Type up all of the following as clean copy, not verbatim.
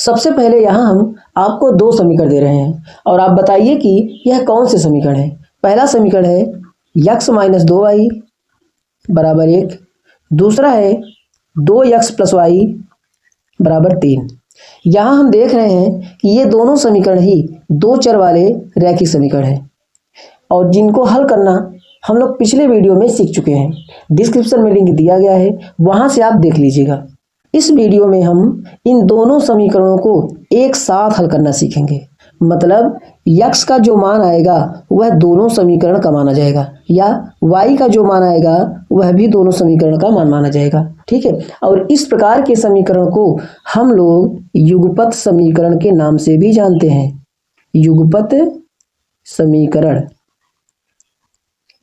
सबसे पहले यहाँ हम आपको दो समीकरण दे रहे हैं और आप बताइए कि यह कौन से समीकरण है। पहला समीकरण है x माइनस 2y बराबर 1, दूसरा है 2x प्लस वाई बराबर 3। यहाँ हम देख रहे हैं कि ये दोनों समीकरण ही दो चर वाले रैखिक समीकरण हैं और जिनको हल करना हम लोग पिछले वीडियो में सीख चुके हैं। डिस्क्रिप्शन में लिंक दिया गया है, वहाँ से आप देख लीजिएगा। इस वीडियो में हम इन दोनों समीकरणों को एक साथ हल करना सीखेंगे। मतलब x का जो मान आएगा वह दोनों समीकरण का माना जाएगा या y का जो मान आएगा वह भी दोनों समीकरण का मान माना जाएगा। ठीक है, और इस प्रकार के समीकरण को हम लोग युगपत समीकरण के नाम से भी जानते हैं। युगपत समीकरण,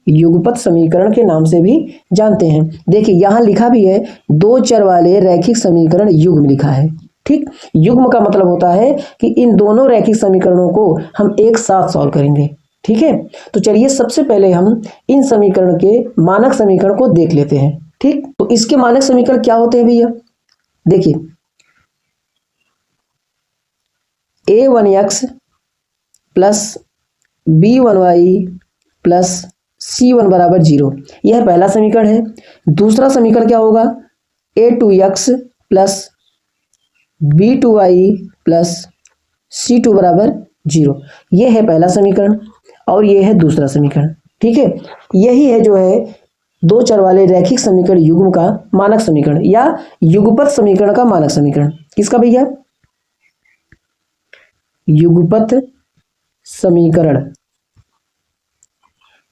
युगपत समीकरण के नाम से भी जानते हैं। देखिए यहाँ लिखा भी है दो चर वाले रैखिक समीकरण युग्म लिखा है। ठीक, युग्म का मतलब होता है कि इन दोनों रैखिक समीकरणों को हम एक साथ सॉल्व करेंगे। ठीक है, तो चलिए सबसे पहले हम इन समीकरण के मानक समीकरण को देख लेते हैं। ठीक, तो इसके मानक समीकरण क्या होते हैं भैया? देखिए a1x plus b1y plus c1 बराबर 0, यह पहला समीकरण है। दूसरा समीकरण क्या होगा? a2x plus b2y plus c2 बराबर 0, यह है पहला समीकरण और यह है दूसरा समीकरण। ठीक है, यही है जो है दो चर वाले रैखिक समीकरण युग्म का मानक समीकरण या युगपत समीकरण का मानक समीकरण। किसका भैया? युगपत समीकरण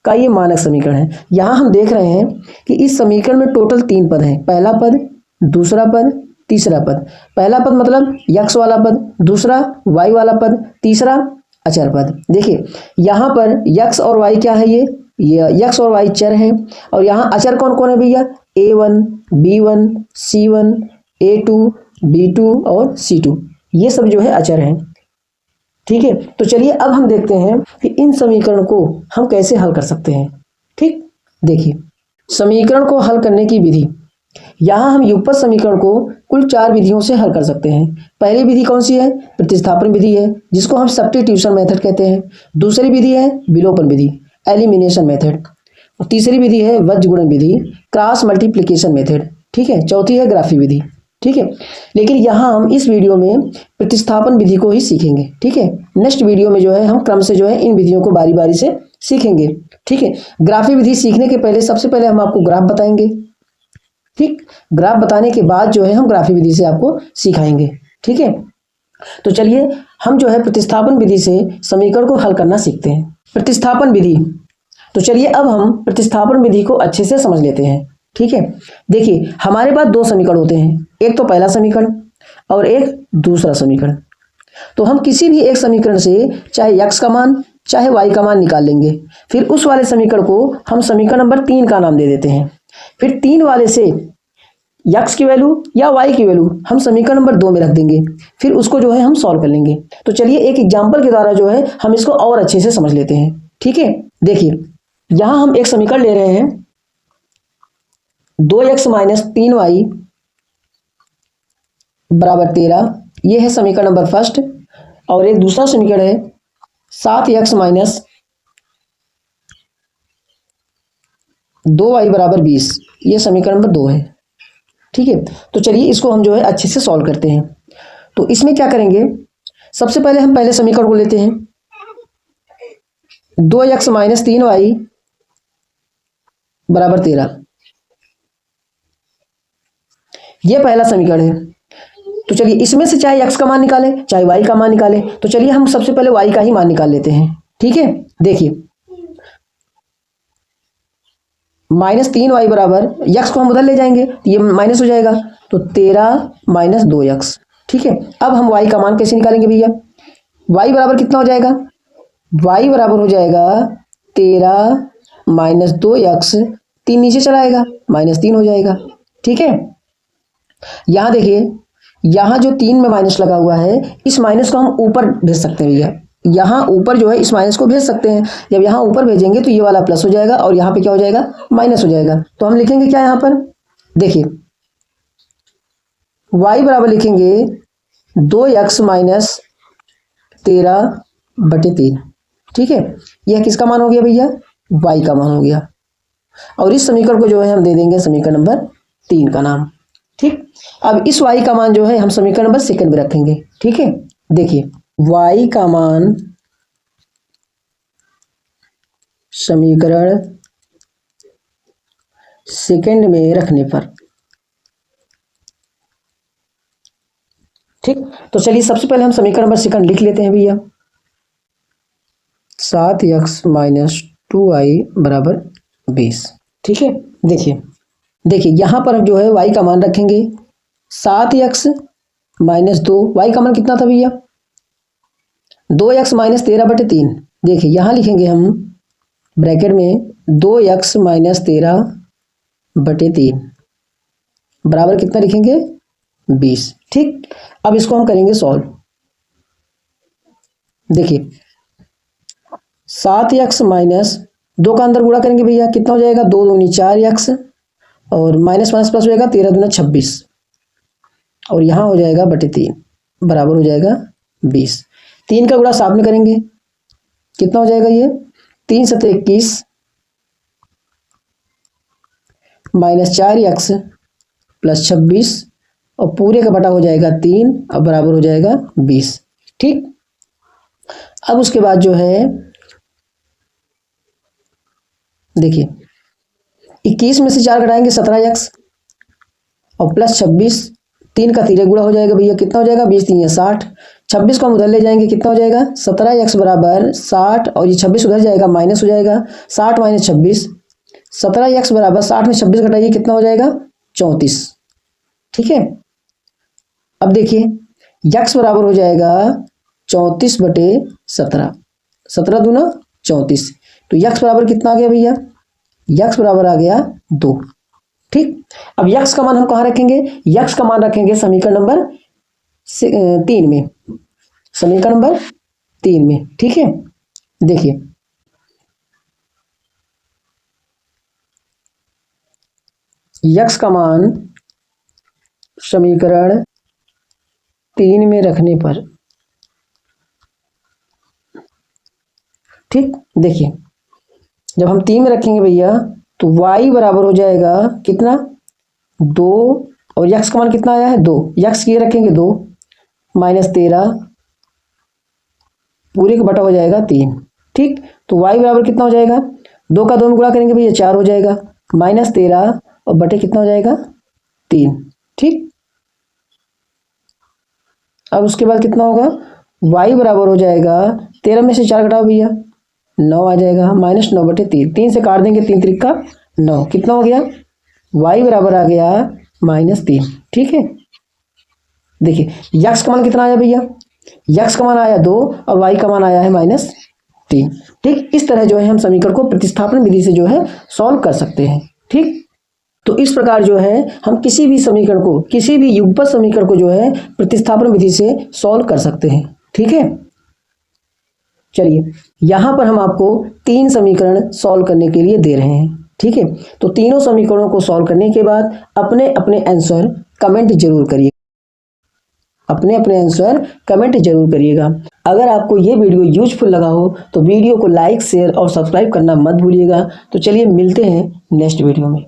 का ये मानक समीकरण है। यहाँ हम देख रहे हैं कि इस समीकरण में टोटल 3 पद हैं। पहला पद, दूसरा पद, तीसरा पद। पहला पद मतलब x वाला पद, दूसरा y वाला पद, तीसरा अचर पद। देखिए यहाँ पर x और y क्या है? ये x और y चर हैं और यहाँ अचर कौन कौन है भैया? a1, b1, c1, a2, b2 और c2, ये सब जो है अचर हैं। ठीक है, तो चलिए अब हम देखते हैं कि इन समीकरण को हम कैसे हल कर सकते हैं। ठीक, देखिए समीकरण को हल करने की विधि। यहाँ हम युगपत समीकरण को कुल 4 विधियों से हल कर सकते हैं। पहली विधि कौन सी है? प्रतिस्थापन विधि है, जिसको हम सब्स्टिट्यूशन मेथड कहते हैं। दूसरी विधि है विलोपन विधि, एलिमिनेशन मेथड। और तीसरी विधि है वज्र गुणन विधि, क्रॉस मल्टीप्लिकेशन मेथड। ठीक है, चौथी है ग्राफी विधि। ठीक है, लेकिन यहाँ हम इस वीडियो में प्रतिस्थापन विधि को ही सीखेंगे। ठीक है, नेक्स्ट वीडियो में जो है हम क्रम से जो है इन विधियों को बारी बारी से सीखेंगे। ठीक है, ग्राफी विधि सीखने के पहले सबसे पहले हम आपको ग्राफ बताएंगे। ठीक, ग्राफ बताने के बाद जो है हम ग्राफी विधि से आपको सिखाएंगे। ठीक है, तो चलिए हम जो है प्रतिस्थापन विधि से समीकरण को हल करना सीखते हैं। प्रतिस्थापन विधि, तो चलिए अब हम प्रतिस्थापन विधि को अच्छे से समझ लेते हैं। ठीक है, देखिए हमारे पास दो समीकरण होते हैं, एक तो पहला समीकरण और एक दूसरा समीकरण। तो हम किसी भी एक समीकरण से चाहे x का मान चाहे y का मान निकाल लेंगे। फिर उस वाले समीकरण को हम समीकरण नंबर 3 का नाम दे देते हैं। फिर 3 वाले से x की वैल्यू या y की वैल्यू हम समीकरण नंबर 2 में रख देंगे। फिर उसको जो है हम सॉल्व कर लेंगे। तो चलिए एक एग्जाम्पल के द्वारा जो है हम इसको और अच्छे से समझ लेते हैं। ठीक है, देखिए यहाँ हम एक समीकरण ले रहे हैं 2x माइनस 3y बराबर 13, यह है समीकरण नंबर फर्स्ट। और एक दूसरा समीकरण है 7x माइनस 2y बराबर 20, यह समीकरण नंबर 2 है। ठीक है, तो चलिए इसको हम जो है अच्छे से सॉल्व करते हैं। तो इसमें क्या करेंगे, सबसे पहले हम पहले समीकरण को लेते हैं 2x माइनस 3y बराबर 13, यह पहला समीकरण है। तो चलिए इसमें से चाहे x का मान निकालें चाहे y का मान निकालें। तो चलिए हम सबसे पहले y का ही मान निकाल लेते हैं। ठीक है, देखिए माइनस 3y बराबर x को हम उधर ले जाएंगे तो ये माइनस हो जाएगा, तो 13 माइनस 2x। ठीक है, अब हम y का मान कैसे निकालेंगे भैया? y बराबर कितना हो जाएगा? y बराबर हो जाएगा 13 माइनस 2x, 3 नीचे चला आएगा माइनस 3 हो जाएगा। ठीक है, यहाँ देखिए यहाँ जो 3 में माइनस लगा हुआ है इस माइनस को हम ऊपर भेज सकते हैं भैया। यहाँ ऊपर जो है इस माइनस को भेज सकते हैं। जब यहाँ ऊपर भेजेंगे तो ये वाला प्लस हो जाएगा और यहाँ पे क्या हो जाएगा? माइनस हो जाएगा। तो हम लिखेंगे क्या यहाँ पर? देखिए y बराबर लिखेंगे 2x माइनस 13/3। ठीक है, यह किसका मान हो गया भैया? y का मान हो गया। और इस समीकरण को जो है हम दे देंगे समीकरण नंबर 3 का नाम। ठीक, अब इस y का मान जो है हम समीकरण नंबर सेकंड में रखेंगे। ठीक है, देखिए y का मान समीकरण सेकंड में रखने पर, ठीक, तो चलिए सबसे पहले हम समीकरण नंबर सेकंड लिख लेते हैं भैया। 7x माइनस 2y बराबर 20। ठीक है, देखिए देखिए यहाँ पर हम जो है y का मान रखेंगे 7x माइनस 2, y का मान कितना था भैया? 2x minus 13/3। देखिए यहाँ लिखेंगे हम ब्रैकेट में 2x माइनस 13/3 बराबर कितना लिखेंगे? 20। ठीक, अब इसको हम करेंगे सॉल्व। देखिए 7x माइनस 2 का अंदर गुणा करेंगे भैया, कितना हो जाएगा? 2 दूनी 4x और माइनस माइनस प्लस हो जाएगा 13 दूना 26 और यहाँ हो जाएगा बटे 3 बराबर हो जाएगा 20। 3 का गुणा साथ में करेंगे, कितना हो जाएगा? ये 3 सत्ते 21 माइनस 4x प्लस 26 और पूरे का बटा हो जाएगा 3 अब बराबर हो जाएगा 20। ठीक, अब उसके बाद जो है देखिए 21 में से 4 घटाएंगे 17x और प्लस 26, 3 का 3 गुणा हो जाएगा भैया, कितना हो जाएगा? 20 3 या 60। 26 को हम उधर ले जाएंगे, कितना हो जाएगा? 17x बराबर 60 और ये 26 उधर जाएगा माइनस हो जाएगा 60 माइनस 26। 17x बराबर 60 में 26 घटाइए, कितना हो जाएगा? 34। ठीक है, अब देखिए x बराबर हो जाएगा 34/17, 17 दूना 34, तो x बराबर कितना आ गया भैया? x बराबर आ गया 2। ठीक, अब x का मान हम कहाँ रखेंगे? x का मान रखेंगे समीकरण नंबर 3 में, समीकरण नंबर 3 में। ठीक है, देखिए x का मान समीकरण 3 में रखने पर, ठीक, देखिए जब हम 3 में रखेंगे भैया तो y बराबर हो जाएगा कितना? 2 और x का मान कितना आया है? 2, x की रखेंगे 2 माइनस 13 पूरे का बटा हो जाएगा 3। ठीक, तो y बराबर कितना हो जाएगा? 2 का 2 में गुणा करेंगे भैया 4 हो जाएगा माइनस 13 और बटे कितना हो जाएगा? 3। ठीक, अब उसके बाद कितना होगा? y बराबर हो जाएगा 13 में से 4 घटाओ भैया 9 आ जाएगा माइनस 9/3, 3 से काट देंगे 3 त्रिक का 9, कितना हो गया? y बराबर आ गया -3। ठीक है, देखिए x का मान कितना आया भैया? x का मान आया 2 और y का मान आया है -3। ठीक, इस तरह जो है हम समीकरण को प्रतिस्थापन विधि से जो है सॉल्व कर सकते हैं। ठीक, तो इस प्रकार जो है हम किसी भी समीकरण को, किसी भी युगपत समीकरण को जो है प्रतिस्थापन विधि से सॉल्व कर सकते हैं। ठीक है, चलिए यहाँ पर हम आपको 3 समीकरण सॉल्व करने के लिए दे रहे हैं। ठीक है, तो तीनों समीकरणों को सॉल्व करने के बाद अपने अपने आंसर कमेंट जरूर करिए, अपने अपने आंसर कमेंट जरूर करिएगा। अगर आपको ये वीडियो यूजफुल लगा हो तो वीडियो को लाइक शेयर और सब्सक्राइब करना मत भूलिएगा। तो चलिए मिलते हैं नेक्स्ट वीडियो में।